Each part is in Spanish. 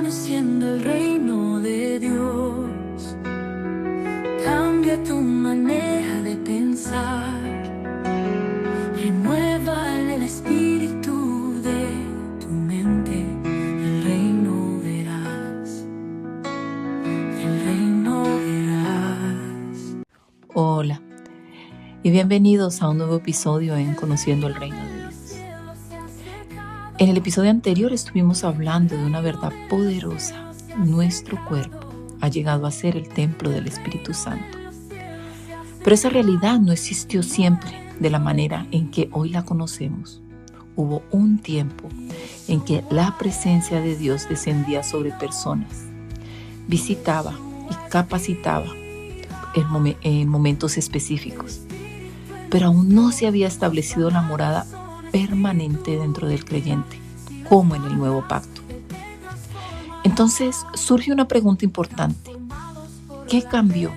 permaneciendo el reino de Dios. Cambia tu manera de pensar, renueva el espíritu de tu mente. El reino verás, el reino verás. Hola y bienvenidos a un nuevo episodio en Conociendo el Reino de Dios. En el episodio anterior estuvimos hablando de una verdad poderosa. Nuestro cuerpo ha llegado a ser el templo del Espíritu Santo. Pero esa realidad no existió siempre de la manera en que hoy la conocemos. Hubo un tiempo en que la presencia de Dios descendía sobre personas, visitaba y capacitaba en momentos específicos, pero aún no se había establecido la morada permanente dentro del creyente, como en el nuevo pacto. Entonces surge una pregunta importante: ¿qué cambió?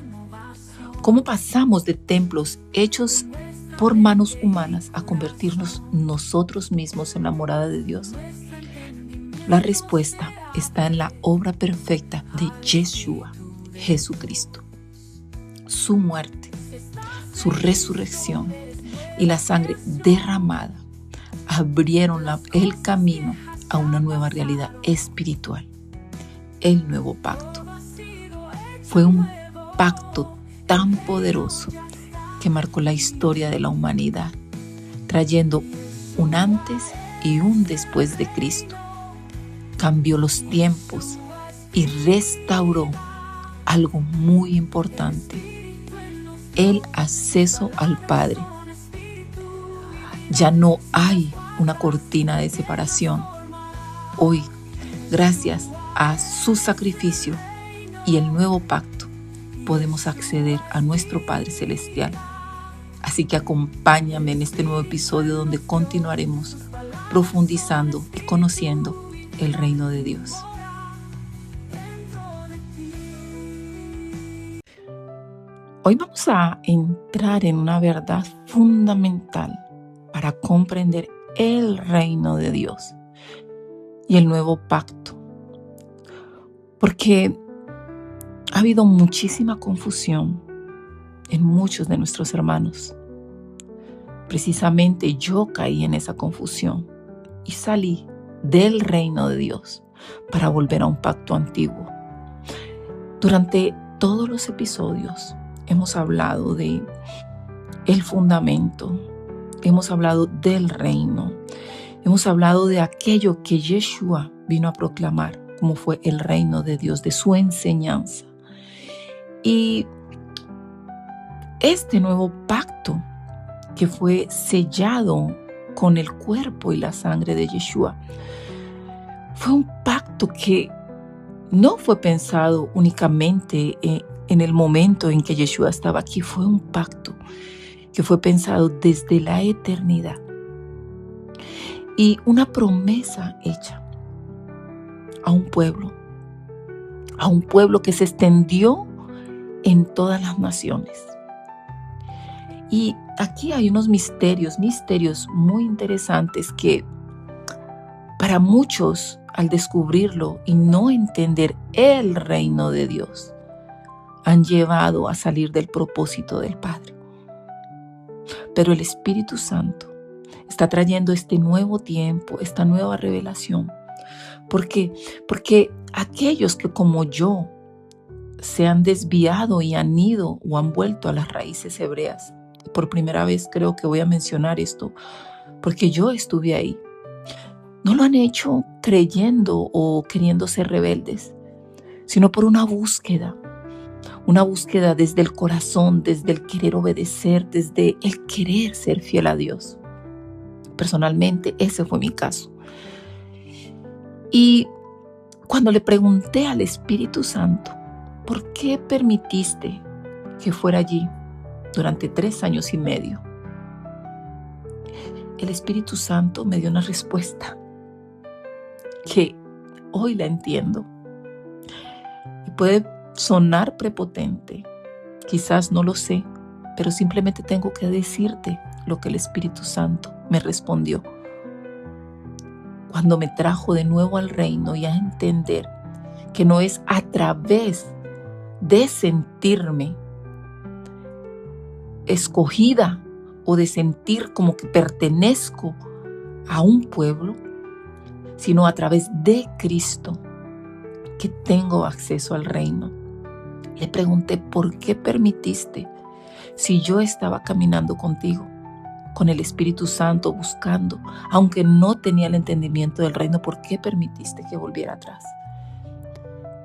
¿Cómo pasamos de templos hechos por manos humanas a convertirnos nosotros mismos en la morada de Dios? La respuesta está en la obra perfecta de Yeshua, Jesucristo. Su muerte, su resurrección y la sangre derramada abrieron el camino a una nueva realidad espiritual, el nuevo pacto. Fue un pacto tan poderoso que marcó la historia de la humanidad, trayendo un antes y un después de Cristo. Cambió los tiempos y restauró algo muy importante: el acceso al Padre. Ya no hay una cortina de separación. Hoy, gracias a su sacrificio y el nuevo pacto, podemos acceder a nuestro Padre Celestial. Así que acompáñame en este nuevo episodio donde continuaremos profundizando y conociendo el reino de Dios. Hoy vamos a entrar en una verdad fundamental para comprender el reino de Dios y el nuevo pacto. Porque ha habido muchísima confusión en muchos de nuestros hermanos. Precisamente yo caí en esa confusión y salí del reino de Dios para volver a un pacto antiguo. Durante todos los episodios hemos hablado de el fundamento, hemos hablado del reino, hemos hablado de aquello que Yeshua vino a proclamar, como fue el reino de Dios, de su enseñanza. Y este nuevo pacto que fue sellado con el cuerpo y la sangre de Yeshua fue un pacto que no fue pensado únicamente en el momento en que Yeshua estaba aquí. Fue un pacto que fue pensado desde la eternidad y una promesa hecha a un pueblo que se extendió en todas las naciones. Y aquí hay unos misterios muy interesantes que para muchos, al descubrirlo y no entender el reino de Dios, han llevado a salir del propósito del Padre. Pero el Espíritu Santo está trayendo este nuevo tiempo, esta nueva revelación. Porque aquellos que como yo se han desviado y han ido o han vuelto a las raíces hebreas, por primera vez creo que voy a mencionar esto, porque yo estuve ahí, no lo han hecho creyendo o queriendo ser rebeldes, sino por una búsqueda desde el corazón, desde el querer obedecer, desde el querer ser fiel a Dios. Personalmente, ese fue mi caso. Y cuando le pregunté al Espíritu Santo, ¿por qué permitiste que fuera allí durante 3 años y medio? El Espíritu Santo me dio una respuesta que hoy la entiendo. Y puede sonar prepotente, quizás no lo sé, pero simplemente tengo que decirte lo que el Espíritu Santo me respondió cuando me trajo de nuevo al reino y a entender que no es a través de sentirme escogida o de sentir como que pertenezco a un pueblo, sino a través de Cristo que tengo acceso al reino. Le pregunté, ¿por qué permitiste? Si yo estaba caminando contigo, con el Espíritu Santo, buscando, aunque no tenía el entendimiento del reino, ¿por qué permitiste que volviera atrás?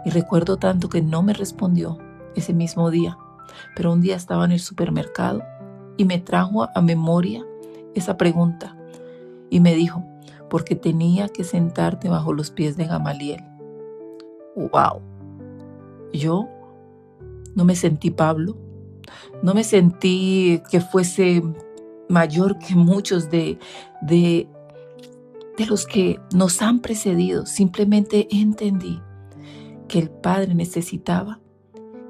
Y recuerdo tanto que no me respondió ese mismo día, pero un día estaba en el supermercado y me trajo a memoria esa pregunta y me dijo, porque tenía que sentarte bajo los pies de Gamaliel. ¡Wow! Yo no me sentí Pablo, no me sentí que fuese mayor que muchos de los que nos han precedido. Simplemente entendí que el Padre necesitaba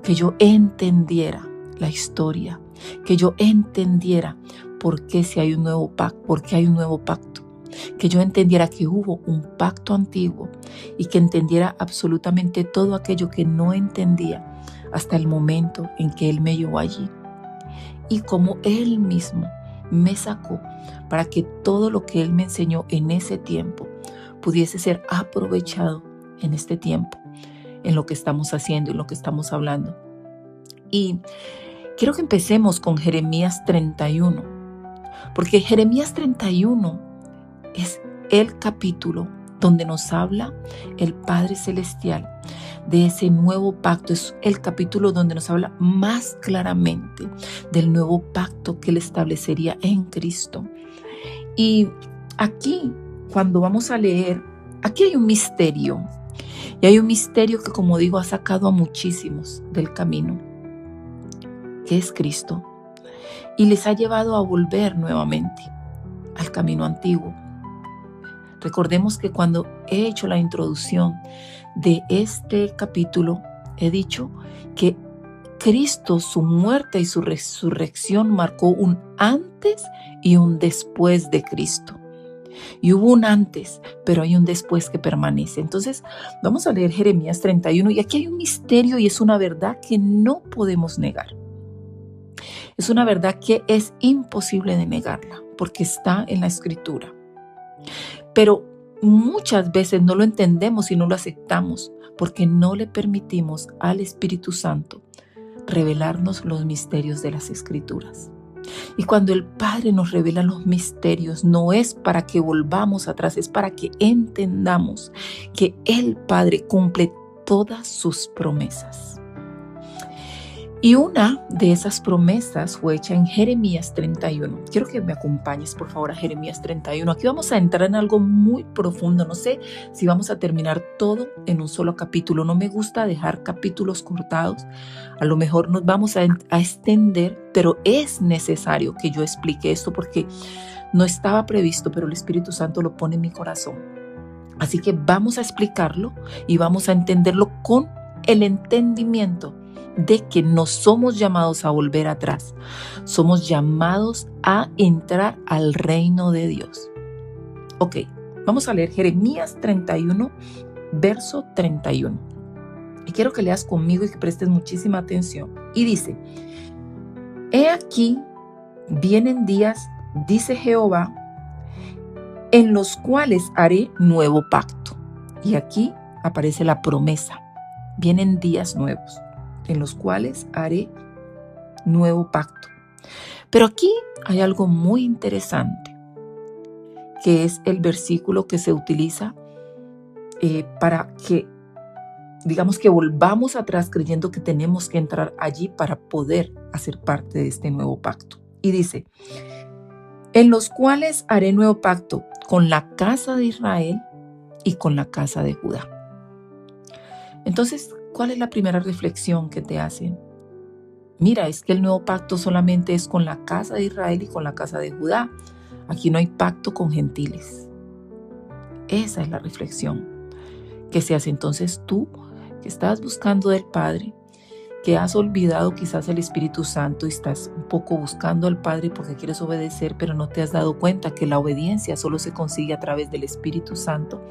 que yo entendiera la historia, que yo entendiera por qué si hay un nuevo pacto, por qué hay un nuevo pacto, que yo entendiera que hubo un pacto antiguo y que entendiera absolutamente todo aquello que no entendía hasta el momento en que Él me llevó allí y como Él mismo me sacó para que todo lo que Él me enseñó en ese tiempo pudiese ser aprovechado en este tiempo, en lo que estamos haciendo, en lo que estamos hablando. Y quiero que empecemos con Jeremías 31, porque Jeremías 31 es el capítulo donde nos habla el Padre Celestial de ese nuevo pacto. Es el capítulo donde nos habla más claramente del nuevo pacto que Él establecería en Cristo. Y aquí, cuando vamos a leer, aquí hay un misterio. Y hay un misterio que, como digo, ha sacado a muchísimos del camino, que es Cristo. Y les ha llevado a volver nuevamente al camino antiguo. Recordemos que cuando he hecho la introducción de este capítulo, he dicho que Cristo, su muerte y su resurrección marcó un antes y un después de Cristo. Y hubo un antes, pero hay un después que permanece. Entonces, vamos a leer Jeremías 31 y aquí hay un misterio y es una verdad que no podemos negar. Es una verdad que es imposible de negarla porque está en la Escritura. Pero muchas veces no lo entendemos y no lo aceptamos porque no le permitimos al Espíritu Santo revelarnos los misterios de las Escrituras. Y cuando el Padre nos revela los misterios, no es para que volvamos atrás, es para que entendamos que el Padre cumple todas sus promesas. Y una de esas promesas fue hecha en Jeremías 31. Quiero que me acompañes, por favor, a Jeremías 31. Aquí vamos a entrar en algo muy profundo. No sé si vamos a terminar todo en un solo capítulo. No me gusta dejar capítulos cortados. A lo mejor nos vamos a extender, pero es necesario que yo explique esto porque no estaba previsto, pero el Espíritu Santo lo pone en mi corazón. Así que vamos a explicarlo y vamos a entenderlo con el entendimiento de que no somos llamados a volver atrás, somos llamados a entrar al reino de Dios. Ok, vamos a leer Jeremías 31, verso 31. Y quiero que leas conmigo y que prestes muchísima atención. Y dice, he aquí, vienen días, dice Jehová, en los cuales haré nuevo pacto. Y aquí aparece la promesa. Vienen días nuevos, en los cuales haré nuevo pacto. Pero aquí hay algo muy interesante, que es el versículo que se utiliza para que, digamos que volvamos atrás creyendo que tenemos que entrar allí para poder hacer parte de este nuevo pacto. Y dice, en los cuales haré nuevo pacto con la casa de Israel y con la casa de Judá. Entonces, ¿cuál es la primera reflexión que te hacen? Mira, es que el nuevo pacto solamente es con la casa de Israel y con la casa de Judá. Aquí no hay pacto con gentiles. Esa es la reflexión que se hace. Entonces tú, que estás buscando del Padre, que has olvidado quizás el Espíritu Santo y estás un poco buscando al Padre porque quieres obedecer, pero no te has dado cuenta que la obediencia solo se consigue a través del Espíritu Santo.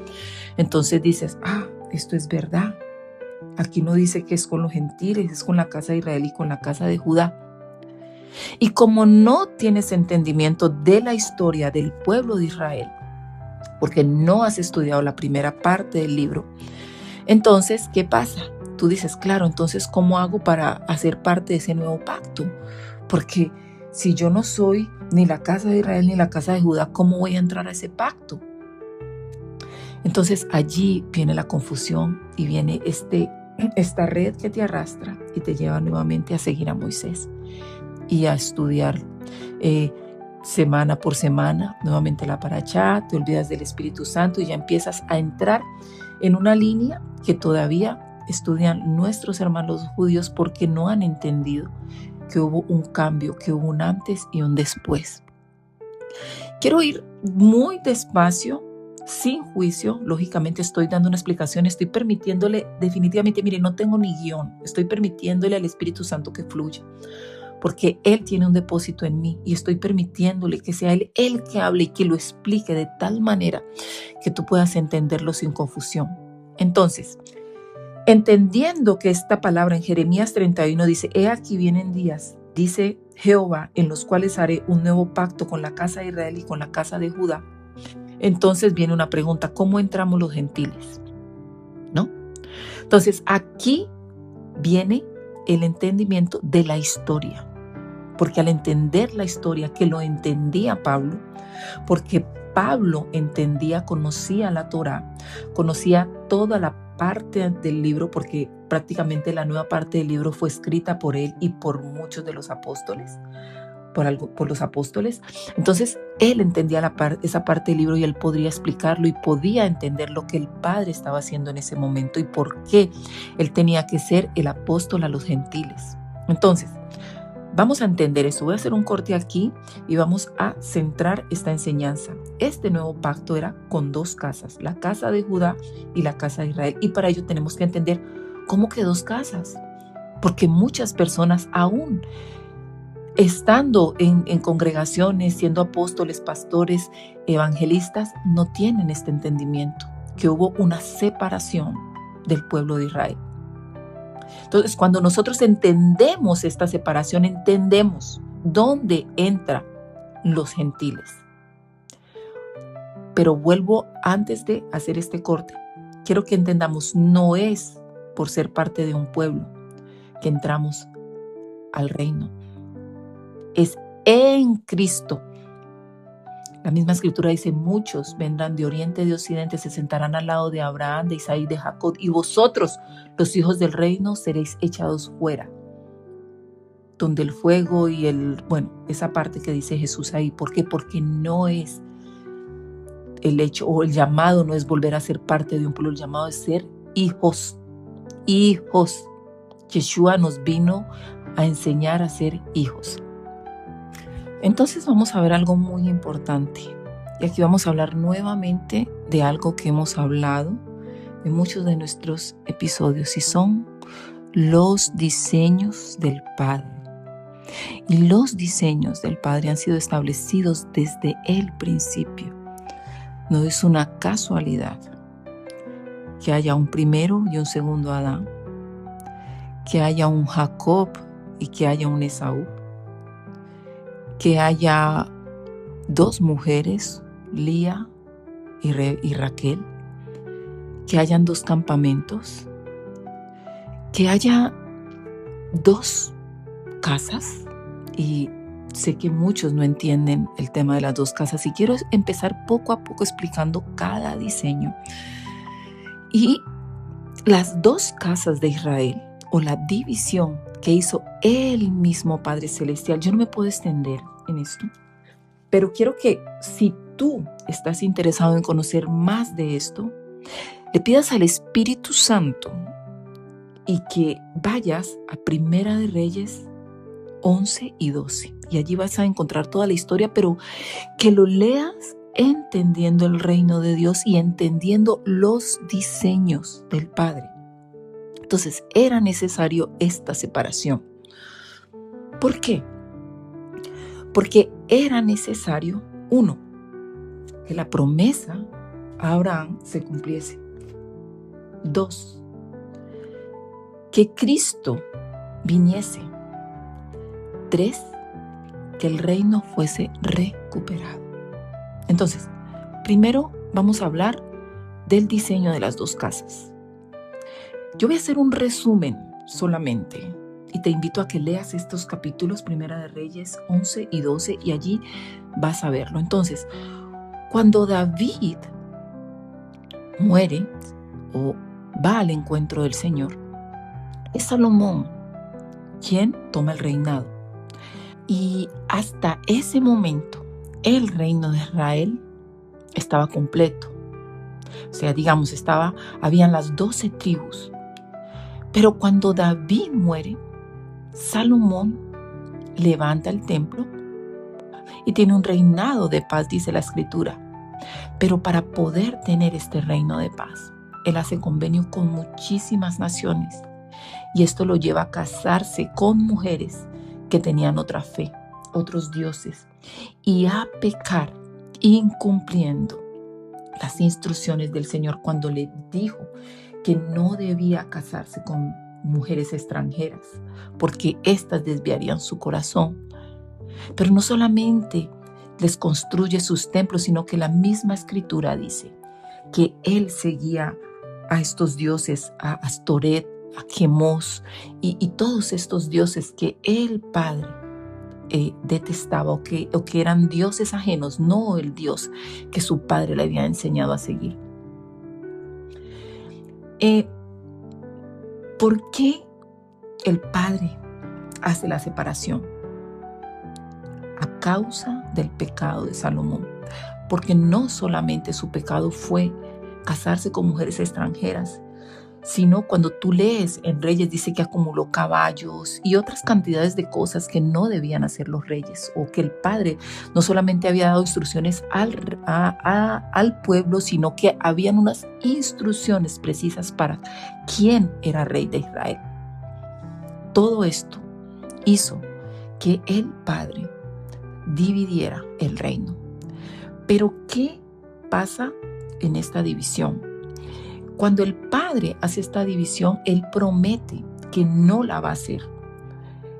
Entonces dices, esto es verdad. Aquí no dice que es con los gentiles, es con la casa de Israel y con la casa de Judá. Y como no tienes entendimiento de la historia del pueblo de Israel, porque no has estudiado la primera parte del libro, entonces, ¿qué pasa? Tú dices, claro, entonces, ¿cómo hago para hacer parte de ese nuevo pacto? Porque si yo no soy ni la casa de Israel ni la casa de Judá, ¿cómo voy a entrar a ese pacto? Entonces, allí viene la confusión y viene esta red que te arrastra y te lleva nuevamente a seguir a Moisés y a estudiar semana por semana, nuevamente la parashá, te olvidas del Espíritu Santo y ya empiezas a entrar en una línea que todavía estudian nuestros hermanos judíos porque no han entendido que hubo un cambio, que hubo un antes y un después. Quiero ir muy despacio, sin juicio. Lógicamente estoy dando una explicación, estoy permitiéndole definitivamente, mire, no tengo ni guión, estoy permitiéndole al Espíritu Santo que fluya, porque Él tiene un depósito en mí y estoy permitiéndole que sea Él el que hable y que lo explique de tal manera que tú puedas entenderlo sin confusión. Entonces, entendiendo que esta palabra en Jeremías 31 dice, he aquí vienen días, dice Jehová, en los cuales haré un nuevo pacto con la casa de Israel y con la casa de Judá. Entonces viene una pregunta, ¿cómo entramos los gentiles? ¿No? Entonces aquí viene el entendimiento de la historia, porque al entender la historia, que lo entendía Pablo, porque Pablo entendía, conocía la Torá, conocía toda la parte del libro, porque prácticamente la nueva parte del libro fue escrita por él y por muchos de los apóstoles, por los apóstoles. Entonces él entendía esa parte del libro y él podría explicarlo y podía entender lo que el Padre estaba haciendo en ese momento y por qué él tenía que ser el apóstol a los gentiles. Entonces, vamos a entender eso. Voy a hacer un corte aquí y vamos a centrar esta enseñanza. Este nuevo pacto era con dos casas, la casa de Judá y la casa de Israel. Y para ello tenemos que entender cómo que dos casas, porque muchas personas aún estando en congregaciones, siendo apóstoles, pastores, evangelistas, no tienen este entendimiento, que hubo una separación del pueblo de Israel. Entonces, cuando nosotros entendemos esta separación, entendemos dónde entran los gentiles. Pero vuelvo antes de hacer este corte. Quiero que entendamos, no es por ser parte de un pueblo que entramos al reino. Es en Cristo. La misma escritura dice, muchos vendrán de oriente y de occidente, se sentarán al lado de Abraham, de Isaí, de Jacob, y vosotros, los hijos del reino, seréis echados fuera. Donde el fuego y esa parte que dice Jesús ahí. ¿Por qué? Porque no es el hecho o el llamado no es volver a ser parte de un pueblo, el llamado es ser hijos. Hijos. Yeshua nos vino a enseñar a ser hijos. Entonces vamos a ver algo muy importante. Y aquí vamos a hablar nuevamente de algo que hemos hablado en muchos de nuestros episodios y son los diseños del Padre. Y los diseños del Padre han sido establecidos desde el principio. No es una casualidad que haya un primero y un segundo Adán, que haya un Jacob y que haya un Esaú, que haya dos mujeres, Lía y Raquel, que hayan dos campamentos, que haya dos casas. Y sé que muchos no entienden el tema de las dos casas y quiero empezar poco a poco explicando cada diseño. Y las dos casas de Israel o la división que hizo el mismo Padre Celestial, yo no me puedo extender en esto, pero quiero que si tú estás interesado en conocer más de esto, le pidas al Espíritu Santo y que vayas a Primera de Reyes 11 y 12 y allí vas a encontrar toda la historia, pero que lo leas entendiendo el reino de Dios y entendiendo los diseños del Padre. Entonces era necesario esta separación. ¿Por qué? Porque era necesario, uno, que la promesa a Abraham se cumpliese. Dos, que Cristo viniese. 3, que el reino fuese recuperado. Entonces, primero vamos a hablar del diseño de las dos casas. Yo voy a hacer un resumen solamente y te invito a que leas estos capítulos, Primera de Reyes 11 y 12, y allí vas a verlo. Entonces, cuando David muere o va al encuentro del Señor, es Salomón quien toma el reinado. Y hasta ese momento, el reino de Israel estaba completo. O sea, digamos, habían las 12 tribus. Pero cuando David muere, Salomón levanta el templo y tiene un reinado de paz, dice la Escritura. Pero para poder tener este reino de paz, él hace convenio con muchísimas naciones. Y esto lo lleva a casarse con mujeres que tenían otra fe, otros dioses, y a pecar, incumpliendo las instrucciones del Señor cuando le dijo que no debía casarse con mujeres extranjeras, porque éstas desviarían su corazón. Pero no solamente les construye sus templos, sino que la misma Escritura dice que él seguía a estos dioses, a Astoret, a Quemos y todos estos dioses que el Padre detestaba o que eran dioses ajenos, no el Dios que su Padre le había enseñado a seguir. ¿Por qué el Padre hace la separación? A causa del pecado de Salomón. Porque no solamente su pecado fue casarse con mujeres extranjeras, sino cuando tú lees en Reyes dice que acumuló caballos y otras cantidades de cosas que no debían hacer los reyes, o que el padre no solamente había dado instrucciones al pueblo, sino que habían unas instrucciones precisas para quién era rey de Israel. Todo esto hizo que el padre dividiera el reino. Pero ¿qué pasa en esta división? Cuando el Padre hace esta división, Él promete que no la va a hacer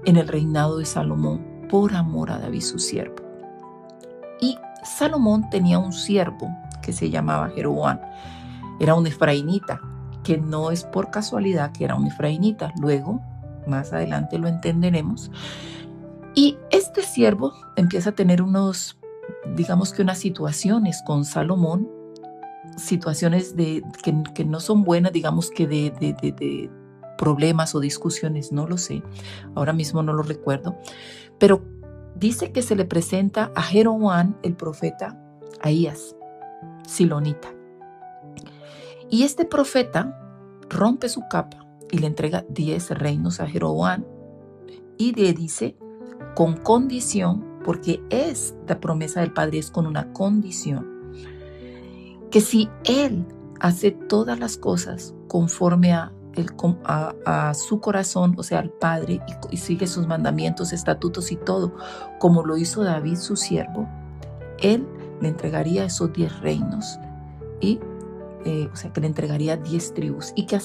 en el reinado de Salomón por amor a David, su siervo. Y Salomón tenía un siervo que se llamaba Jeroboam. Era un efraínita, que no es por casualidad que era un efraínita. Luego, más adelante lo entenderemos. Y este siervo empieza a tener unas situaciones con Salomón, situaciones que no son buenas, digamos que de problemas o discusiones, no lo sé, ahora mismo no lo recuerdo, pero dice que se le presenta a Jeroboam, el profeta Ahías, silonita. Y este profeta rompe su capa y le entrega 10 reinos a Jeroboam y le dice con condición, porque esta promesa del Padre es con una condición, que si él hace todas las cosas conforme a su corazón, o sea, al Padre, y sigue sus mandamientos, estatutos y todo, como lo hizo David, su siervo, él le entregaría esos 10 reinos, y que le entregaría 10 tribus, y que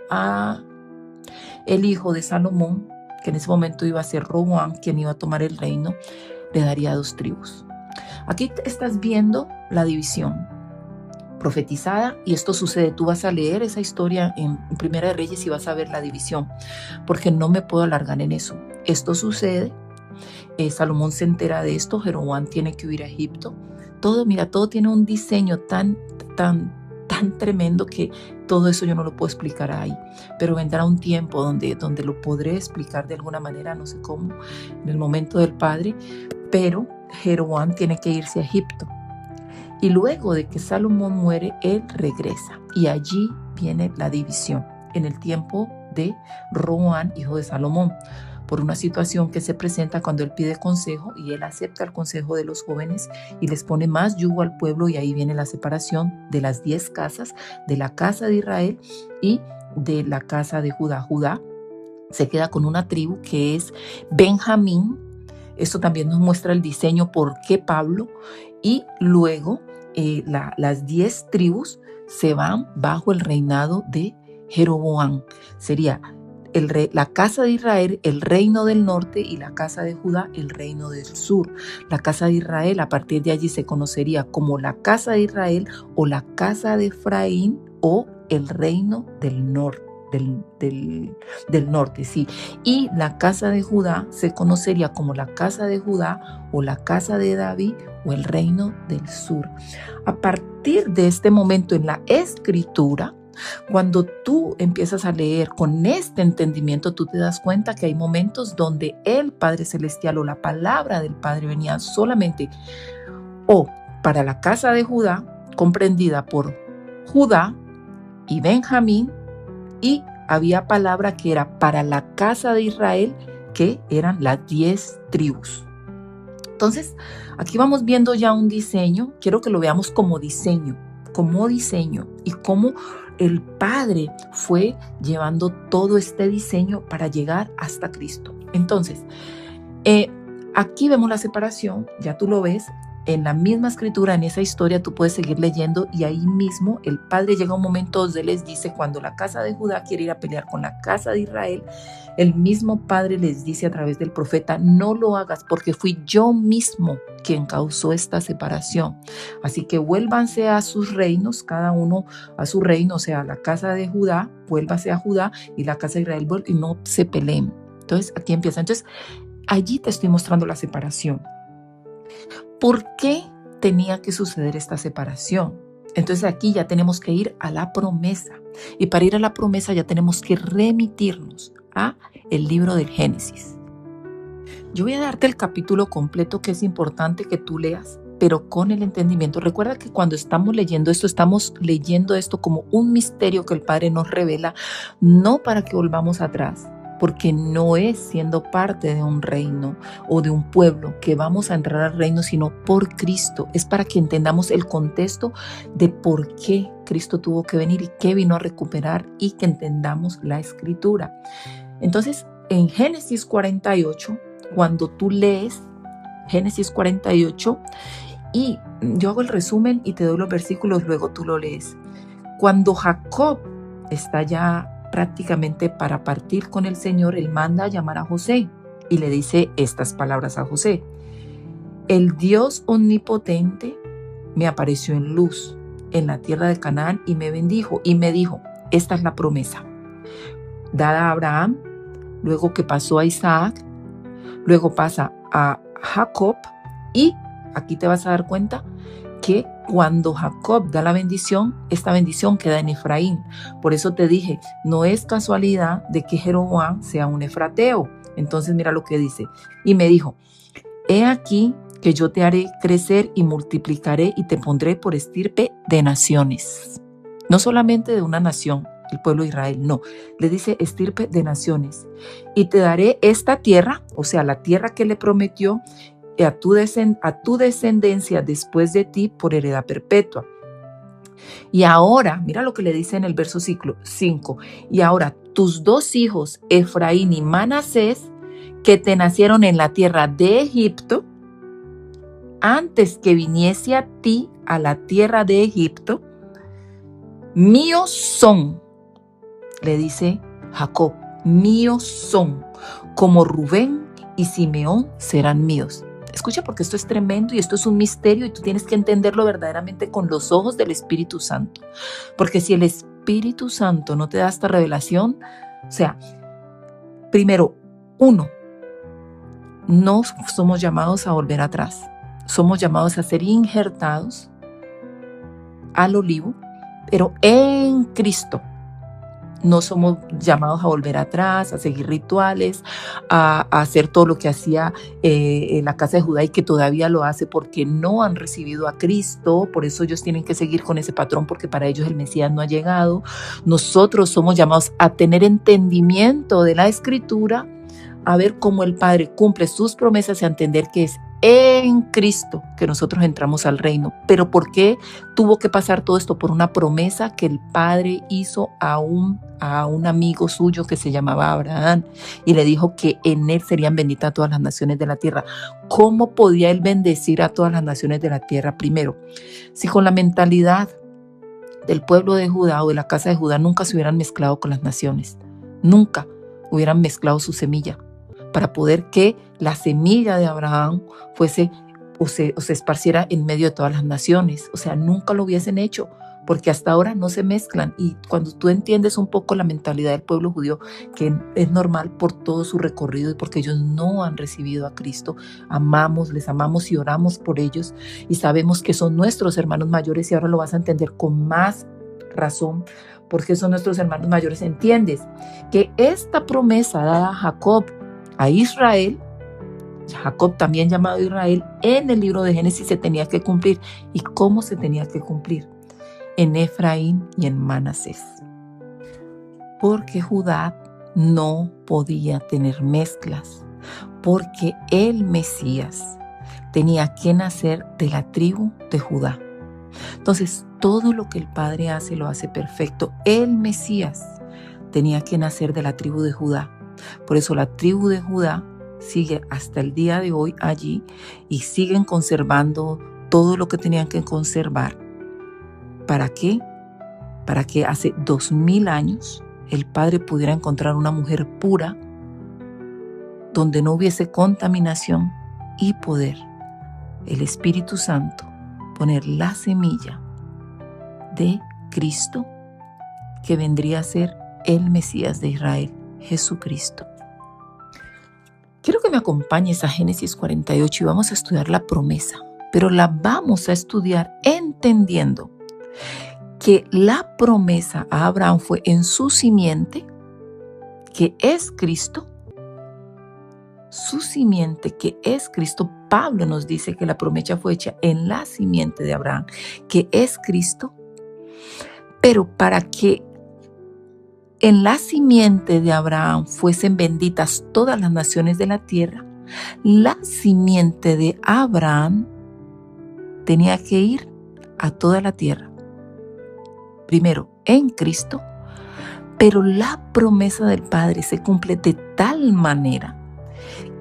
a el hijo de Salomón, que en ese momento iba a ser Roboam, quien iba a tomar el reino, le daría 2 tribus. Aquí estás viendo la división profetizada, y esto sucede. Tú vas a leer esa historia en Primera de Reyes y vas a ver la división, porque no me puedo alargar en eso. Esto sucede, Salomón se entera de esto, Jeroboam tiene que huir a Egipto. Todo tiene un diseño tan tremendo que todo eso yo no lo puedo explicar ahí, pero vendrá un tiempo donde lo podré explicar de alguna manera, no sé cómo, en el momento del Padre. Pero Jeroboam tiene que irse a Egipto, y luego de que Salomón muere, él regresa, y allí viene la división en el tiempo de Roboam, hijo de Salomón, por una situación que se presenta cuando él pide consejo y él acepta el consejo de los jóvenes y les pone más yugo al pueblo, y ahí viene la separación de las 10 casas, de la casa de Israel y de la casa de Judá. Judá se queda con una tribu que es Benjamín. Esto también nos muestra el diseño por qué Pablo, y luego las 10 tribus se van bajo el reinado de Jeroboam. Sería la casa de Israel, el reino del norte, y la casa de Judá, el reino del sur. La casa de Israel, a partir de allí se conocería como la casa de Israel o la casa de Efraín o el reino del norte. Del norte, sí. Y la casa de Judá se conocería como la casa de Judá o la casa de David o el reino del sur. A partir de este momento en la escritura, cuando tú empiezas a leer con este entendimiento, tú te das cuenta que hay momentos donde el Padre Celestial o la palabra del Padre venía solamente o para la casa de Judá, comprendida por Judá y Benjamín, y había palabra que era para la casa de Israel, que eran las 10 tribus. Entonces, aquí vamos viendo ya un diseño. Quiero que lo veamos como diseño y cómo el Padre fue llevando todo este diseño para llegar hasta Cristo. Entonces, aquí vemos la separación, ya tú lo ves. En la misma escritura, en esa historia, tú puedes seguir leyendo y ahí mismo el Padre llega a un momento donde les dice, cuando la casa de Judá quiere ir a pelear con la casa de Israel, el mismo Padre les dice a través del profeta, no lo hagas porque fui yo mismo quien causó esta separación. Así que vuélvanse a sus reinos, cada uno a su reino, o sea, la casa de Judá, vuélvase a Judá y la casa de Israel, y no se peleen. Entonces, aquí empieza. Entonces, allí te estoy mostrando la separación. ¿Por qué tenía que suceder esta separación? Entonces aquí ya tenemos que ir a la promesa. Y para ir a la promesa ya tenemos que remitirnos a el libro del Génesis. Yo voy a darte el capítulo completo, que es importante que tú leas, pero con el entendimiento. Recuerda que cuando estamos leyendo esto como un misterio que el Padre nos revela, no para que volvamos atrás, porque no es siendo parte de un reino o de un pueblo que vamos a entrar al reino, sino por Cristo. Es para que entendamos el contexto de por qué Cristo tuvo que venir y qué vino a recuperar, y que entendamos la escritura. Entonces, en Génesis 48, cuando tú lees Génesis 48, y yo hago el resumen y te doy los versículos, luego tú lo lees. Cuando Jacob está ya prácticamente para partir con el Señor, él manda a llamar a José y le dice estas palabras a José: el Dios omnipotente me apareció en luz en la tierra de Canaán y me bendijo y me dijo, esta es la promesa dada a Abraham, luego que pasó a Isaac, luego pasa a Jacob, y aquí te vas a dar cuenta que cuando Jacob da la bendición, esta bendición queda en Efraín. Por eso te dije, no es casualidad de que Jeroboam sea un efrateo. Entonces mira lo que dice. Y me dijo, he aquí que yo te haré crecer y multiplicaré y te pondré por estirpe de naciones. No solamente de una nación, el pueblo de Israel, no. Le dice estirpe de naciones. Y te daré esta tierra, o sea, la tierra que le prometió, a tu descendencia después de ti por heredad perpetua. Y ahora, mira lo que le dice en el verso 5, y ahora tus dos hijos, Efraín y Manasés, que te nacieron en la tierra de Egipto, antes que viniese a ti a la tierra de Egipto, míos son, le dice Jacob, míos son, como Rubén y Simeón serán míos. Escucha, porque esto es tremendo y esto es un misterio y tú tienes que entenderlo verdaderamente con los ojos del Espíritu Santo. Porque si el Espíritu Santo no te da esta revelación, o sea, primero, no somos llamados a volver atrás. Somos llamados a ser injertados al olivo, pero en Cristo. No somos llamados a volver atrás, a seguir rituales, a hacer todo lo que hacía la casa de Judá y que todavía lo hace porque no han recibido a Cristo. Por eso ellos tienen que seguir con ese patrón, porque para ellos el Mesías no ha llegado. Nosotros somos llamados a tener entendimiento de la Escritura, a ver cómo el Padre cumple sus promesas y a entender que es en Cristo que nosotros entramos al reino. Pero ¿por qué tuvo que pasar todo esto? Por una promesa que el Padre hizo a un amigo suyo que se llamaba Abraham, y le dijo que en él serían benditas todas las naciones de la tierra. ¿Cómo podía él bendecir a todas las naciones de la tierra? Primero, si con la mentalidad del pueblo de Judá o de la casa de Judá nunca se hubieran mezclado con las naciones. Nunca hubieran mezclado su semilla para poder que la semilla de Abraham fuese o se esparciera en medio de todas las naciones. O sea, nunca lo hubiesen hecho, porque hasta ahora no se mezclan. Y cuando tú entiendes un poco la mentalidad del pueblo judío, que es normal por todo su recorrido y porque ellos no han recibido a Cristo, les amamos y oramos por ellos y sabemos que son nuestros hermanos mayores, y ahora lo vas a entender con más razón porque son nuestros hermanos mayores. Entiendes que esta promesa dada a Jacob, a Israel, Jacob también llamado Israel, en el libro de Génesis se tenía que cumplir. ¿Y cómo se tenía que cumplir? En Efraín y en Manasés. Porque Judá no podía tener mezclas, porque el Mesías tenía que nacer de la tribu de Judá. Entonces, todo lo que el Padre hace, lo hace perfecto. El Mesías tenía que nacer de la tribu de Judá. Por eso la tribu de Judá sigue hasta el día de hoy allí y siguen conservando todo lo que tenían que conservar. ¿Para qué? Para que hace 2000 años el Padre pudiera encontrar una mujer pura donde no hubiese contaminación y poder el Espíritu Santo poner la semilla de Cristo, que vendría a ser el Mesías de Israel, Jesucristo. Quiero que me acompañes a Génesis 48 y vamos a estudiar la promesa, pero la vamos a estudiar entendiendo que la promesa a Abraham fue en su simiente, que es Cristo. Su simiente, que es Cristo. Pablo nos dice que la promesa fue hecha en la simiente de Abraham, que es Cristo. Pero para que en la simiente de Abraham fuesen benditas todas las naciones de la tierra, la simiente de Abraham tenía que ir a toda la tierra. Primero en Cristo, pero la promesa del Padre se cumple de tal manera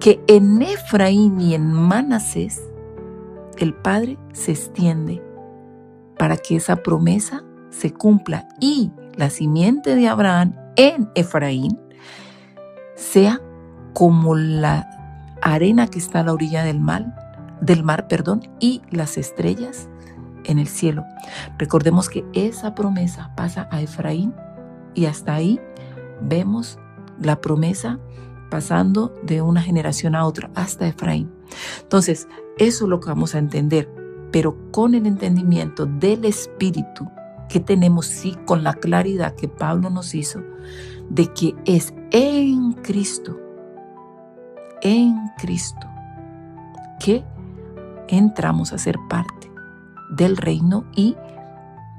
que en Efraín y en Manasés el Padre se extiende para que esa promesa se cumpla y la simiente de Abraham en Efraín sea como la arena que está a la orilla del mar, y las estrellas en el cielo. Recordemos que esa promesa pasa a Efraín y hasta ahí vemos la promesa pasando de una generación a otra hasta Efraín. Entonces, eso es lo que vamos a entender, pero con el entendimiento del Espíritu que tenemos, sí, con la claridad que Pablo nos hizo, de que es en Cristo, que entramos a ser parte del reino y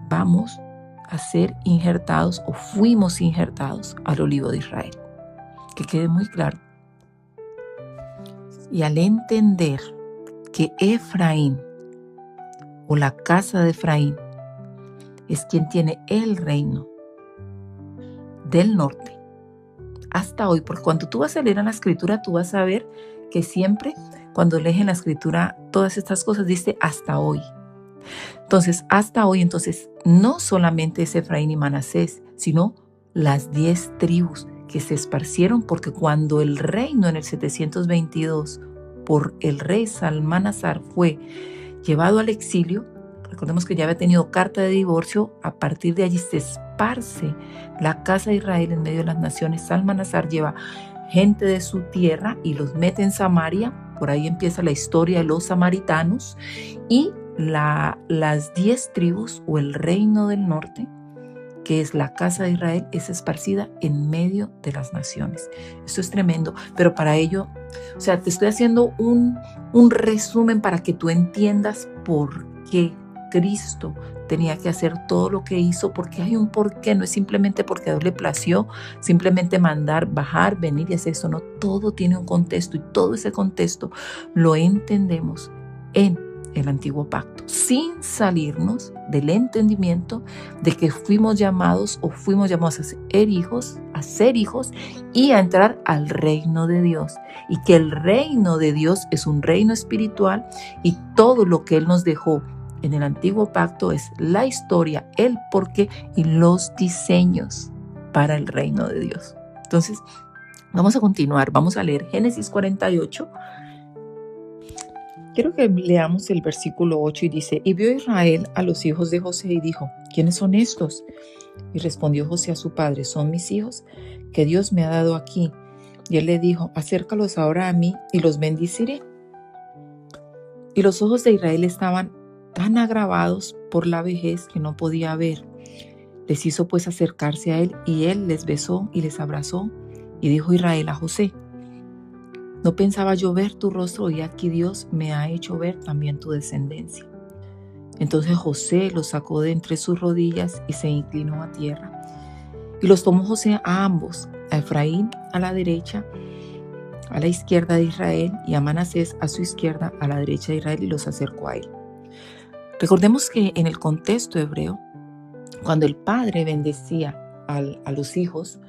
vamos a ser injertados o fuimos injertados al olivo de Israel. Que quede muy claro. Y al entender que Efraín o la casa de Efraín es quien tiene el reino del norte hasta hoy, porque cuando tú vas a leer en la escritura tú vas a ver que siempre cuando lees en la escritura todas estas cosas dice hasta hoy. Entonces hasta hoy, entonces no solamente es Efraín y Manasés, sino las 10 tribus que se esparcieron, porque cuando el reino en el 722 por el rey Salmanasar fue llevado al exilio, recordemos que ya había tenido carta de divorcio, a partir de allí se esparce la casa de Israel en medio de las naciones. Salmanasar lleva gente de su tierra y los mete en Samaria, por ahí empieza la historia de los samaritanos, y las 10 tribus o el reino del norte, que es la casa de Israel, es esparcida en medio de las naciones. Esto es tremendo, pero para ello, o sea, te estoy haciendo un resumen para que tú entiendas por qué Cristo tenía que hacer todo lo que hizo, porque hay un porqué. No es simplemente porque a Dios le plació simplemente mandar, bajar, venir y hacer eso. No, todo tiene un contexto y todo ese contexto lo entendemos en el antiguo pacto, sin salirnos del entendimiento de que fuimos llamados a ser hijos y a entrar al reino de Dios, y que el reino de Dios es un reino espiritual y todo lo que Él nos dejó en el antiguo pacto es la historia, el porqué y los diseños para el reino de Dios. Entonces, vamos a continuar, vamos a leer Génesis 48. Quiero que leamos el versículo 8 y dice: y vio Israel a los hijos de José y dijo: ¿quiénes son estos? Y respondió José a su padre: son mis hijos que Dios me ha dado aquí. Y él le dijo: acércalos ahora a mí y los bendeciré. Y los ojos de Israel estaban tan agravados por la vejez que no podía ver. Les hizo pues acercarse a él, y él les besó y les abrazó. Y dijo Israel a José: no pensaba yo ver tu rostro, y aquí Dios me ha hecho ver también tu descendencia. Entonces José los sacó de entre sus rodillas y se inclinó a tierra. Y los tomó José a ambos, a Efraín a la derecha, a la izquierda de Israel, y a Manasés a su izquierda, a la derecha de Israel, y los acercó a él. Recordemos que en el contexto hebreo, cuando el padre bendecía a los hijos,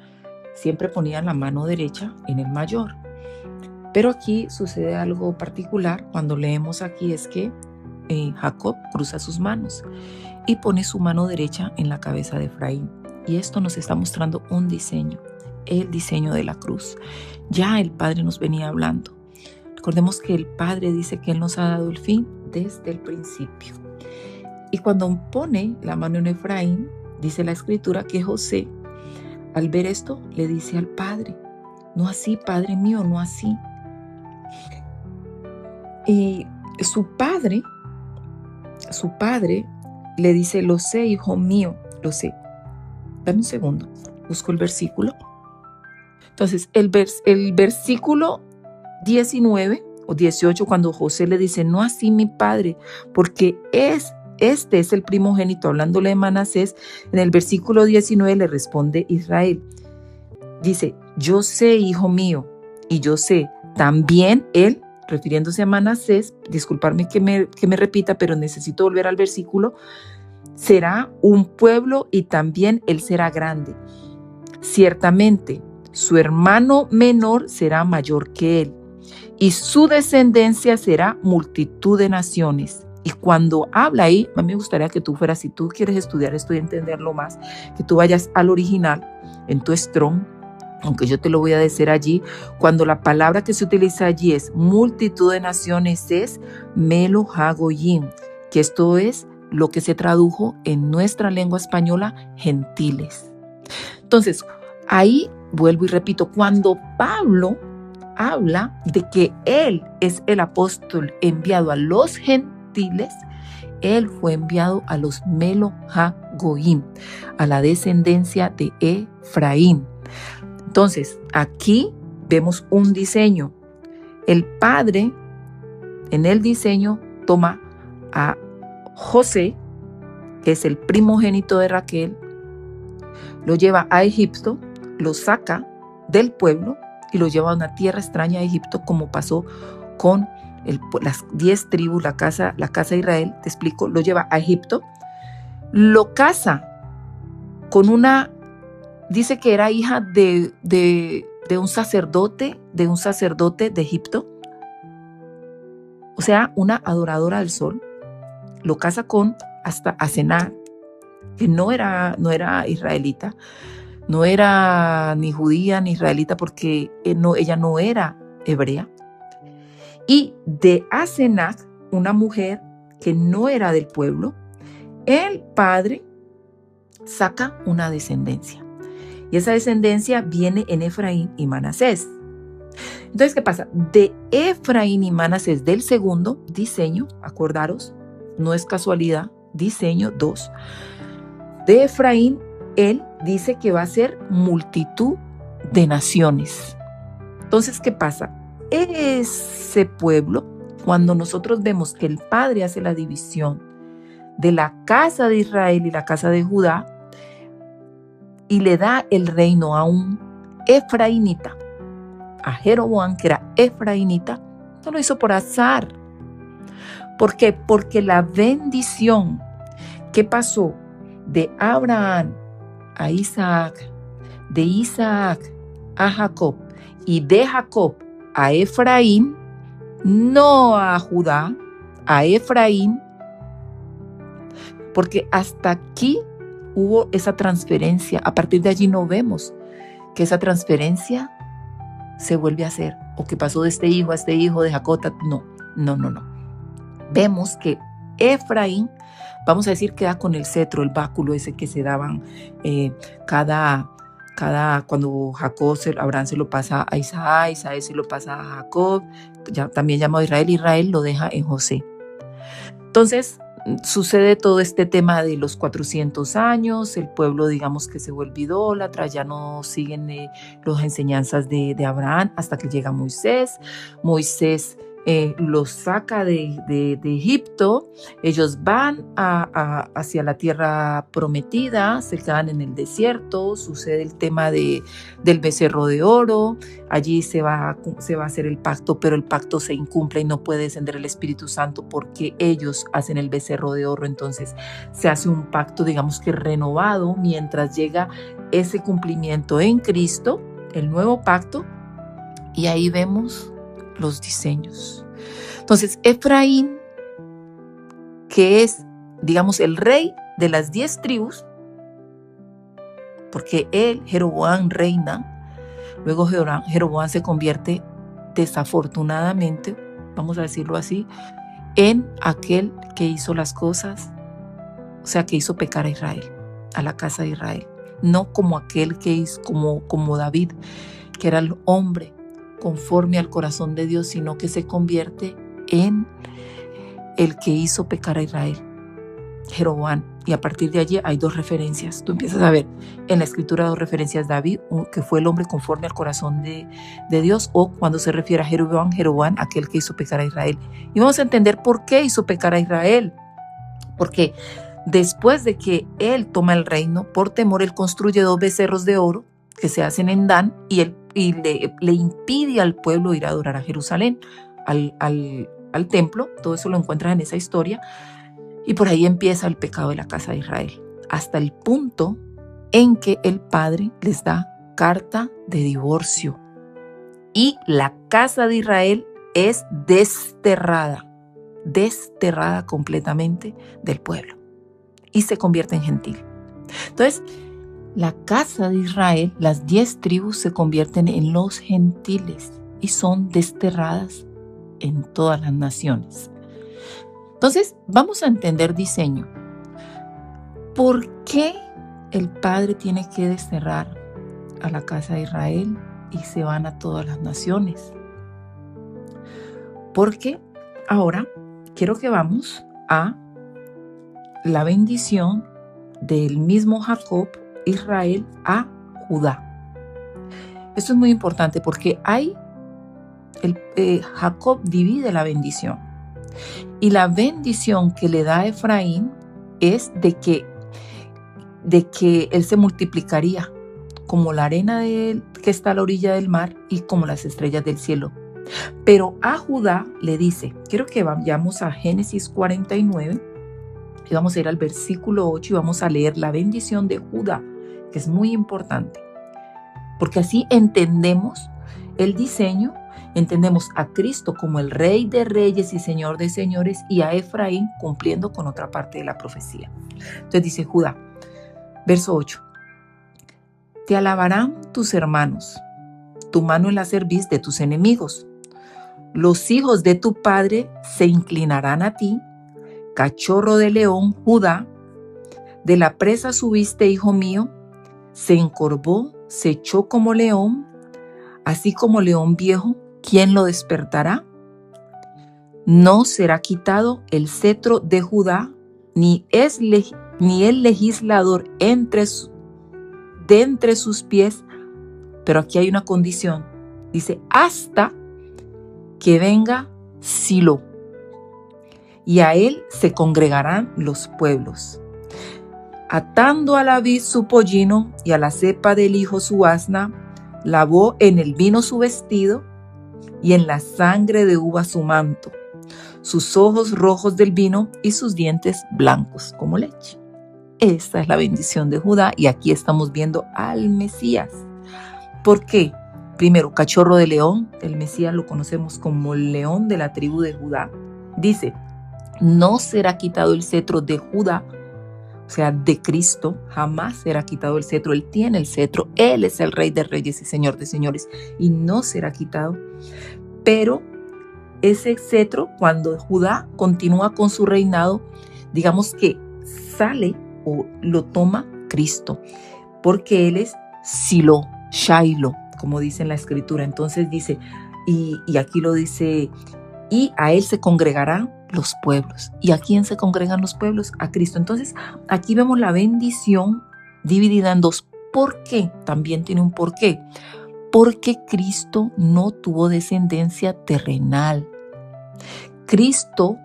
siempre ponían la mano derecha en el mayor. Pero aquí sucede algo particular. Cuando leemos aquí es que Jacob cruza sus manos y pone su mano derecha en la cabeza de Efraín. Y esto nos está mostrando un diseño, el diseño de la cruz. Ya el Padre nos venía hablando. Recordemos que el Padre dice que Él nos ha dado el fin desde el principio. Y cuando pone la mano en Efraín, dice la Escritura que José, al ver esto, le dice al Padre: no así, Padre mío, no así. Y su padre le dice: lo sé, hijo mío, lo sé. Dame un segundo, busco el versículo. Entonces, el versículo 19 o 18, cuando José le dice: no así, mi padre, porque este es el primogénito, hablándole de Manasés, en el versículo 19 le responde Israel. Dice: yo sé, hijo mío, y yo sé también él, refiriéndose a Manasés, disculparme que me repita, pero necesito volver al versículo, será un pueblo y también él será grande. Ciertamente, su hermano menor será mayor que él, y su descendencia será multitud de naciones. Y cuando habla ahí, a mí me gustaría que tú fueras, si tú quieres estudiar esto y entenderlo más, que tú vayas al original, en tu Strong, aunque yo te lo voy a decir allí, cuando la palabra que se utiliza allí es multitud de naciones, es Melo Hagoyim, que esto es lo que se tradujo en nuestra lengua española, gentiles. Entonces, ahí vuelvo y repito, cuando Pablo habla de que él es el apóstol enviado a los gentiles, él fue enviado a los Melo Hagoyim, a la descendencia de Efraín. Entonces, aquí vemos un diseño. El padre, en el diseño, toma a José, que es el primogénito de Raquel, lo lleva a Egipto, lo saca del pueblo y lo lleva a una tierra extraña a Egipto, como pasó con las 10 tribus, la casa de Israel, te explico, lo lleva a Egipto, lo casa con una, dice que era hija de un sacerdote de Egipto, o sea, una adoradora del sol. Lo casa con hasta Asenat, que no era israelita, no era ni judía ni israelita, porque ella no era hebrea. Y de Asenat, una mujer que no era del pueblo, el padre saca una descendencia. Y esa descendencia viene en Efraín y Manasés. Entonces, ¿qué pasa? De Efraín y Manasés, del segundo diseño, acordaros, no es casualidad, diseño 2. De Efraín, él dice que va a ser multitud de naciones. Entonces, ¿qué pasa? Ese pueblo, cuando nosotros vemos que el Padre hace la división de la casa de Israel y la casa de Judá, y le da el reino a un efraínita, a Jeroboam, que era efraínita, no lo hizo por azar. ¿Por qué? Porque la bendición que pasó de Abraham a Isaac, de Isaac a Jacob y de Jacob a Efraín, no a Judá, a Efraín, porque hasta aquí hubo esa transferencia. A partir de allí no vemos que esa transferencia se vuelve a hacer, o que pasó de este hijo a este hijo de Jacob. No. Vemos que Efraín, vamos a decir, queda con el cetro, el báculo ese que se daban cuando Abraham se lo pasa a Isaac, Isaac se lo pasa a Jacob, ya, también llamado Israel, Israel lo deja en José. Entonces sucede todo este tema de los 400 años, el pueblo, digamos, que se vuelve idólatra, ya no siguen las enseñanzas de Abraham, hasta que llega Moisés. Moisés los saca de Egipto, ellos van hacia la tierra prometida, se quedan en el desierto, sucede el tema del becerro de oro, allí se va a hacer el pacto, pero el pacto se incumple y no puede descender el Espíritu Santo porque ellos hacen el becerro de oro. Entonces se hace un pacto, digamos que renovado, mientras llega ese cumplimiento en Cristo, el nuevo pacto, y ahí vemos los diseños. Entonces, Efraín, que es, digamos, el rey de las 10 tribus, porque Jeroboam, reina, luego Jeroboam se convierte, desafortunadamente, vamos a decirlo así, en aquel que hizo las cosas, o sea, que hizo pecar a Israel, a la casa de Israel, no como aquel que hizo, como David, que era el hombre conforme al corazón de Dios, sino que se convierte en el que hizo pecar a Israel, Jeroboam. Y a partir de allí hay 2 referencias. Tú empiezas a ver en la escritura 2 referencias. David, que fue el hombre conforme al corazón de Dios, o cuando se refiere a Jeroboam, aquel que hizo pecar a Israel. Y vamos a entender por qué hizo pecar a Israel. Porque después de que él toma el reino, por temor él construye 2 becerros de oro que se hacen en Dan, y le impide al pueblo ir a adorar a Jerusalén, al templo. Todo eso lo encuentras en esa historia, y por ahí empieza el pecado de la casa de Israel, hasta el punto en que el padre les da carta de divorcio y la casa de Israel es desterrada completamente del pueblo y se convierte en gentil. Entonces, la casa de Israel, las 10 tribus se convierten en los gentiles y son desterradas en todas las naciones. Entonces, vamos a entender diseño. ¿Por qué el Padre tiene que desterrar a la casa de Israel y se van a todas las naciones? Porque ahora quiero que vamos a la bendición del mismo Jacob, Israel, a Judá. Esto es muy importante porque Jacob divide la bendición, y la bendición que le da a Efraín es de que él se multiplicaría como la arena que está a la orilla del mar y como las estrellas del cielo. Pero a Judá le dice, quiero que vayamos a Génesis 49 y vamos a ir al versículo 8 y vamos a leer la bendición de Judá, que es muy importante, porque así entendemos el diseño, entendemos a Cristo como el Rey de Reyes y Señor de Señores, y a Efraín cumpliendo con otra parte de la profecía. Entonces dice Judá, verso 8, te alabarán tus hermanos, tu mano en la cerviz de tus enemigos. Los hijos de tu padre se inclinarán a ti, cachorro de león, Judá, de la presa subiste, hijo mío, se encorvó, se echó como león, así como león viejo, ¿quién lo despertará? No será quitado el cetro de Judá, ni el legislador de entre sus pies, pero aquí hay una condición, dice, hasta que venga Silo, y a él se congregarán los pueblos. Atando a la vid su pollino y a la cepa del hijo su asna, lavó en el vino su vestido y en la sangre de uva su manto, sus ojos rojos del vino y sus dientes blancos como leche. Esta es la bendición de Judá, y aquí estamos viendo al Mesías. ¿Por qué? Primero, cachorro de león, el Mesías lo conocemos como el león de la tribu de Judá. Dice, no será quitado el cetro de Judá, o sea, de Cristo, jamás será quitado el cetro. Él tiene el cetro, Él es el Rey de Reyes y Señor de Señores, y no será quitado. Pero ese cetro, cuando Judá continúa con su reinado, digamos que sale o lo toma Cristo, porque Él es Silo, Shailo, como dice en la Escritura. Entonces dice, y aquí lo dice, y a Él se congregarán los pueblos. ¿Y a quién se congregan los pueblos? A Cristo. Entonces aquí vemos la bendición dividida en dos. ¿Por qué? También tiene un porqué. Porque Cristo no tuvo descendencia terrenal. Cristo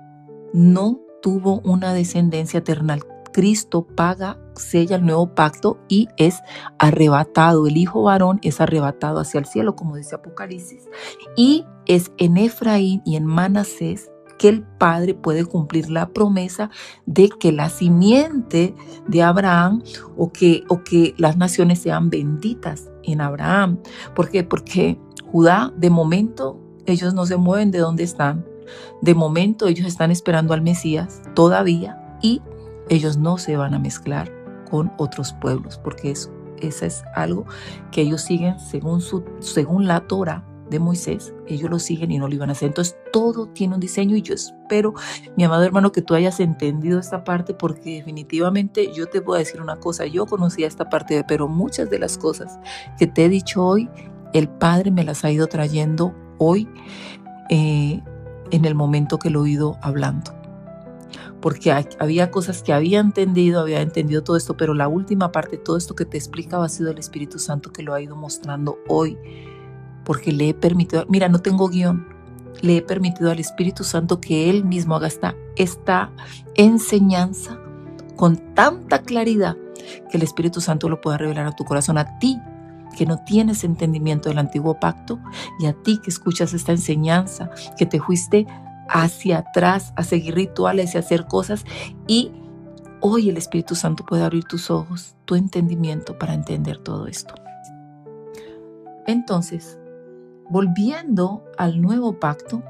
no tuvo una descendencia terrenal. Cristo paga, sella el nuevo pacto y es arrebatado. El hijo varón es arrebatado hacia el cielo, como dice Apocalipsis. Y es en Efraín y en Manasés que el Padre puede cumplir la promesa de que la simiente de Abraham o que las naciones sean benditas en Abraham. ¿Por qué? Porque Judá, de momento, ellos no se mueven de donde están. De momento, ellos están esperando al Mesías todavía y ellos no se van a mezclar con otros pueblos, porque eso es algo que ellos siguen según la Torah de Moisés. Ellos lo siguen y no lo iban a hacer. Entonces todo tiene un diseño y yo espero, mi amado hermano, que tú hayas entendido esta parte, porque definitivamente yo te voy a decir una cosa. Yo conocía esta parte, pero muchas de las cosas que te he dicho hoy, el Padre me las ha ido trayendo hoy en el momento que lo he ido hablando. Porque había cosas que había entendido todo esto, pero la última parte, todo esto que te explicaba, ha sido el Espíritu Santo que lo ha ido mostrando hoy, porque le he permitido, mira, no tengo guión, le he permitido al Espíritu Santo que Él mismo haga esta enseñanza con tanta claridad que el Espíritu Santo lo pueda revelar a tu corazón, a ti que no tienes entendimiento del antiguo pacto y a ti que escuchas esta enseñanza, que te fuiste hacia atrás a seguir rituales y a hacer cosas, y hoy el Espíritu Santo puede abrir tus ojos, tu entendimiento para entender todo esto. Entonces, volviendo al nuevo pacto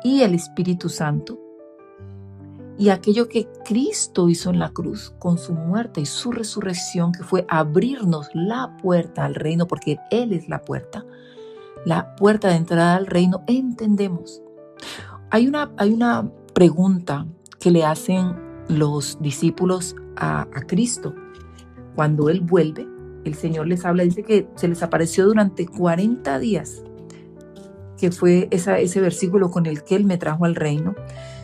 y el Espíritu Santo y aquello que Cristo hizo en la cruz con su muerte y su resurrección, que fue abrirnos la puerta al reino, porque Él es la puerta de entrada al reino, entendemos. Hay una pregunta que le hacen los discípulos a Cristo. Cuando Él vuelve, el Señor les habla, dice que se les apareció durante 40 días, que fue ese versículo con el que Él me trajo al reino.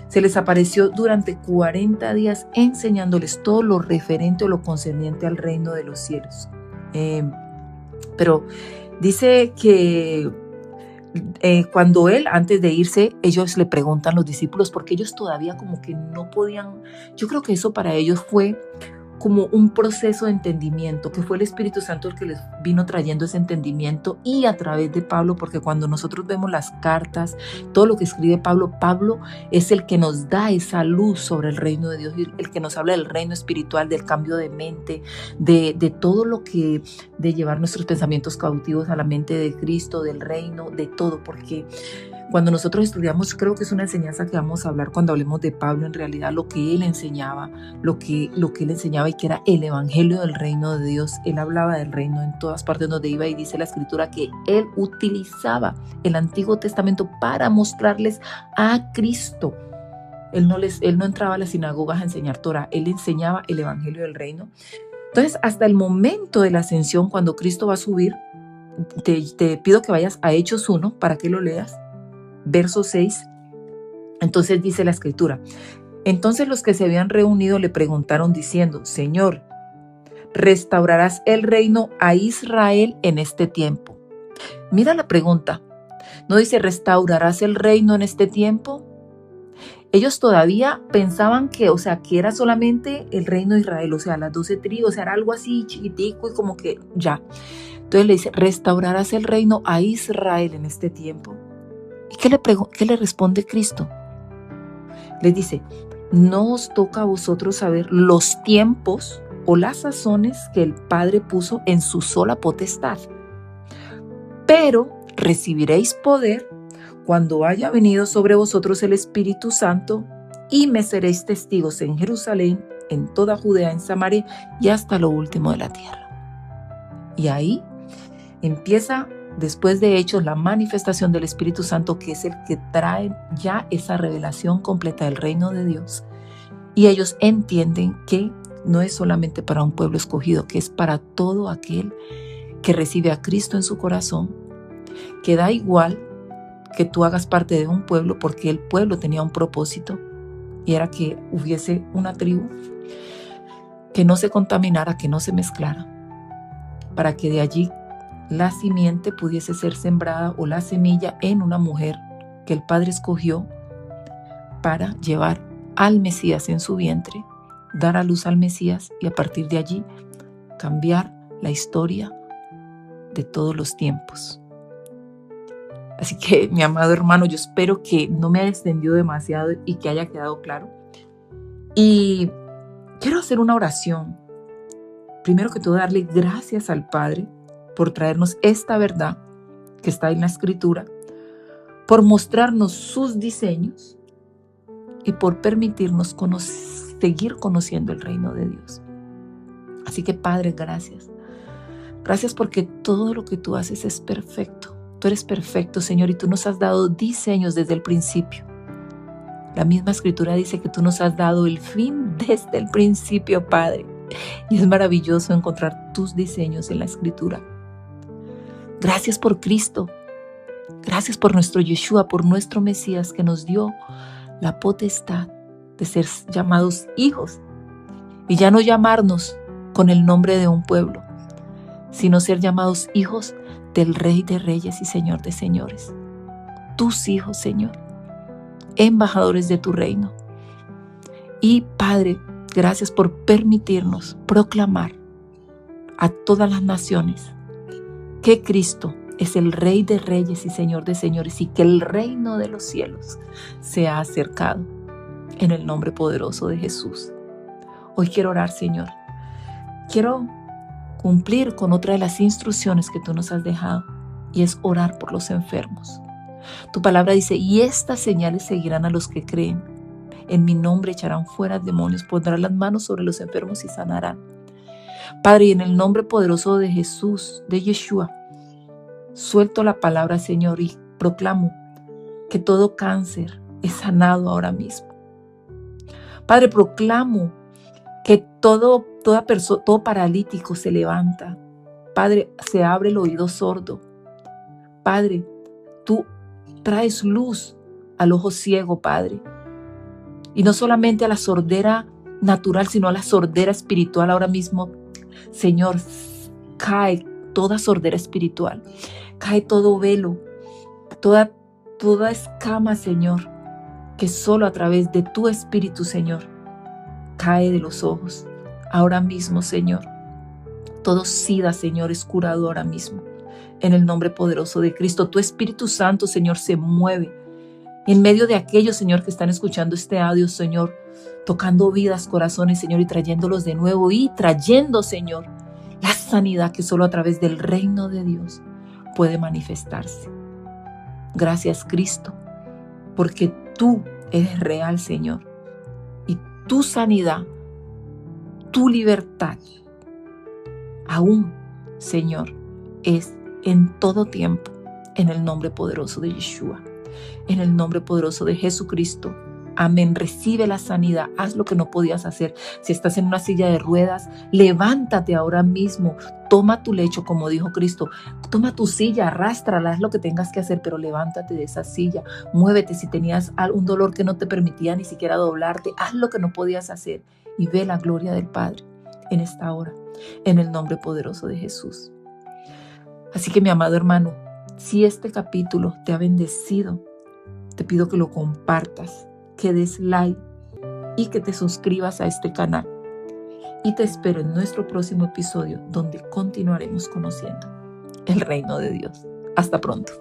Se les apareció durante 40 días enseñándoles todo lo referente o lo concerniente al reino de los cielos. Pero dice que cuando Él, antes de irse, ellos le preguntan a los discípulos, porque ellos todavía como que no podían, yo creo que eso para ellos fue como un proceso de entendimiento, que fue el Espíritu Santo el que les vino trayendo ese entendimiento, y a través de Pablo, porque cuando nosotros vemos las cartas, todo lo que escribe Pablo es el que nos da esa luz sobre el reino de Dios, el que nos habla del reino espiritual, del cambio de mente, de todo lo que, de llevar nuestros pensamientos cautivos a la mente de Cristo, del reino, de todo, porque cuando nosotros estudiamos, creo que es una enseñanza que vamos a hablar cuando hablemos de Pablo, en realidad lo que él enseñaba, lo que él enseñaba, y que era el evangelio del reino de Dios. Él hablaba del reino en todas partes donde iba, y dice la Escritura que él utilizaba el Antiguo Testamento para mostrarles a Cristo. Él no entraba a las sinagogas a enseñar Torah, él enseñaba el evangelio del reino. Entonces, hasta el momento de la ascensión, cuando Cristo va a subir, te pido que vayas a Hechos 1 para que lo leas. Verso 6, entonces dice la Escritura: entonces los que se habían reunido le preguntaron diciendo: Señor, ¿restaurarás el reino a Israel en este tiempo? Mira la pregunta, no dice ¿restaurarás el reino en este tiempo? Ellos todavía pensaban que era solamente el reino de Israel, las 12 tribus, era algo así chiquitico y como que ya. Entonces le dice: ¿restaurarás el reino a Israel en este tiempo? ¿Y qué le responde Cristo? Les dice: no os toca a vosotros saber los tiempos o las sazones que el Padre puso en su sola potestad, pero recibiréis poder cuando haya venido sobre vosotros el Espíritu Santo, y me seréis testigos en Jerusalén, en toda Judea, en Samaria y hasta lo último de la tierra. Y ahí empieza, después de Hechos, la manifestación del Espíritu Santo, que es el que trae ya esa revelación completa del reino de Dios. Y ellos entienden que no es solamente para un pueblo escogido, que es para todo aquel que recibe a Cristo en su corazón, que da igual que tú hagas parte de un pueblo, porque el pueblo tenía un propósito, y era que hubiese una tribu que no se contaminara, que no se mezclara, para que de allí la simiente pudiese ser sembrada, o la semilla, en una mujer que el Padre escogió para llevar al Mesías en su vientre, dar a luz al Mesías, y a partir de allí cambiar la historia de todos los tiempos. Así que, mi amado hermano, yo espero que no me haya extendido demasiado y que haya quedado claro. Y quiero hacer una oración. Primero que todo, darle gracias al Padre por traernos esta verdad que está en la Escritura, por mostrarnos sus diseños y por permitirnos seguir conociendo el reino de Dios. Así que, Padre, gracias. Gracias porque todo lo que tú haces es perfecto. Tú eres perfecto, Señor, y tú nos has dado diseños desde el principio. La misma Escritura dice que tú nos has dado el fin desde el principio, Padre. Y es maravilloso encontrar tus diseños en la Escritura. Gracias por Cristo. Gracias por nuestro Yeshua, por nuestro Mesías, que nos dio la potestad de ser llamados hijos. Y ya no llamarnos con el nombre de un pueblo, sino ser llamados hijos del Rey de Reyes y Señor de Señores. Tus hijos, Señor, embajadores de tu reino. Y Padre, gracias por permitirnos proclamar a todas las naciones que Cristo es el Rey de Reyes y Señor de Señores, y que el reino de los cielos se ha acercado, en el nombre poderoso de Jesús. Hoy quiero orar, Señor. Quiero cumplir con otra de las instrucciones que tú nos has dejado, y es orar por los enfermos. Tu palabra dice: y estas señales seguirán a los que creen. En mi nombre echarán fuera demonios, pondrán las manos sobre los enfermos y sanarán. Padre, y en el nombre poderoso de Jesús, de Yeshua, suelto la palabra, Señor, y proclamo que todo cáncer es sanado ahora mismo. Padre, proclamo que todo paralítico se levanta. Padre, se abre el oído sordo. Padre, tú traes luz al ojo ciego, Padre. Y no solamente a la sordera natural, sino a la sordera espiritual ahora mismo. Señor, cae toda sordera espiritual. Cae todo velo, toda escama, Señor, que solo a través de tu Espíritu, Señor, cae de los ojos. Ahora mismo, Señor, todo sida, Señor, es curado ahora mismo. En el nombre poderoso de Cristo, tu Espíritu Santo, Señor, se mueve en medio de aquellos, Señor, que están escuchando este audio, Señor, tocando vidas, corazones, Señor, y trayéndolos de nuevo, y trayendo, Señor, la sanidad que solo a través del reino de Dios puede manifestarse. Gracias, Cristo, porque tú eres real, Señor, y tu sanidad, tu libertad, aún, Señor, es en todo tiempo, en el nombre poderoso de Yeshua, en el nombre poderoso de Jesucristo. Amén. Recibe la sanidad. Haz lo que no podías hacer. Si estás en una silla de ruedas, levántate ahora mismo. Toma tu lecho, como dijo Cristo. Toma tu silla, arrástrala, haz lo que tengas que hacer, pero levántate de esa silla. Muévete. Si tenías un dolor que no te permitía ni siquiera doblarte, haz lo que no podías hacer y ve la gloria del Padre en esta hora, en el nombre poderoso de Jesús. Así que, mi amado hermano, si este capítulo te ha bendecido, te pido que lo compartas, que des like y que te suscribas a este canal. Y te espero en nuestro próximo episodio, donde continuaremos conociendo el reino de Dios. Hasta pronto.